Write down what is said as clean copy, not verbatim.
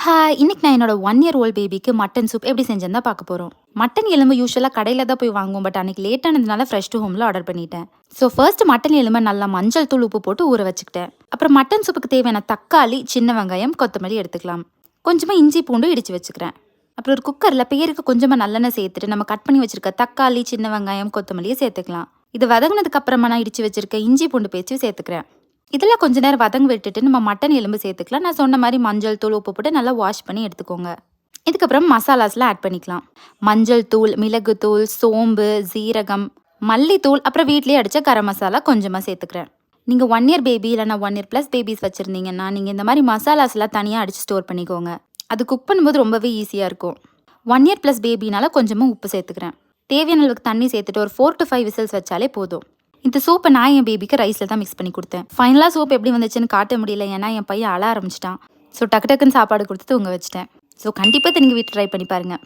Hi! இன்னைக்கு நான் என்னோட 1 இயர் ஓல்ட் பேபிக்கு மட்டன் சூப் எப்படி செஞ்சேன்னு தான் பார்க்க போறோம். மட்டன் எலும்பு யூசுவலா கடையில தான் போய் வாங்குவோம். பட் அன்னைக்கு லேட் ஆனதுனால ஃப்ரெஷ் டு ஹோம்ல ஆர்டர் பண்ணிட்டேன். ஃபர்ஸ்ட் மட்டன் எலும்ப நல்லா மஞ்சள் தூள், உப்பு போட்டு ஊற வச்சுக்கிட்டேன். அப்புறம் மட்டன் சூப்புக்கு தேவையான தக்காளி, சின்ன வெங்காயம், கொத்தமல்லி எடுத்துக்கலாம். கொஞ்சமா இஞ்சி, பூண்டு இடிச்சு வச்சுக்கிறேன். அப்புறம் ஒரு குக்கர்ல பேருக்கு கொஞ்சமா நல்லெண்ணெய் சேர்த்துட்டு நம்ம கட் பண்ணி வச்சிருக்க தக்காளி, சின்ன வெங்காயம், கொத்தமல்லியை சேர்த்துக்கலாம். இது வதங்கினதுக்கு அப்புறமா நான் இடிச்சு வச்சிருக்க இஞ்சி, பூண்டு பேஸ்ட் சேர்த்துக்கிறேன். இதில் கொஞ்ச நேரம் வதங்க விட்டுட்டு நம்ம மட்டன் எலும்பு சேர்த்துக்கலாம். நான் சொன்ன மாதிரி மஞ்சள் தூள், உப்பு போட்டு நல்லா வாஷ் பண்ணி எடுத்துக்கோங்க. இதுக்கப்புறம் மசாலாஸ்லாம் ஆட் பண்ணிக்கலாம். மஞ்சள் தூள், மிளகுத்தூள், சோம்பு, சீரகம், மல்லித்தூள், அப்புறம் வீட்லேயே அடித்த கரம் மசாலா கொஞ்சமாக சேர்த்துக்கிறேன். நீங்கள் 1 இயர் பேபி இல்லைனா 1 இயர் ப்ளஸ் பேபிஸ் வச்சுருந்தீங்கன்னா நீங்கள் இந்த மாதிரி மசாலாஸ்லாம் தனியாக அடித்து ஸ்டோர் பண்ணிக்கோங்க. அது குக் பண்ணும்போது ரொம்பவே ஈஸியாக இருக்கும். 1 இயர் ப்ளஸ் பேபினால கொஞ்சமாக உப்பு சேர்த்துக்கிறேன். தேவையான அளவுக்கு தண்ணி சேர்த்துட்டு ஒரு 4 to 5 விசில்ஸ் வச்சாலே போதும். இந்த சூப்பை நான் என் பேபிக்கு ரைஸில் தான் மிக்ஸ் பண்ணி கொடுத்தேன். ஃபைனலாக சூப் எப்படி வந்துச்சுன்னு காட்ட முடியல, ஏன்னா என் பையன் அழ ஆரம்பிச்சிட்டான். டக்கு டக்குன்னு சாப்பாடு கொடுத்து தூங்க வச்சிட்டேன். கண்டிப்பாக நீங்கள் வீட்டில் ட்ரை பண்ணி பாருங்கள்.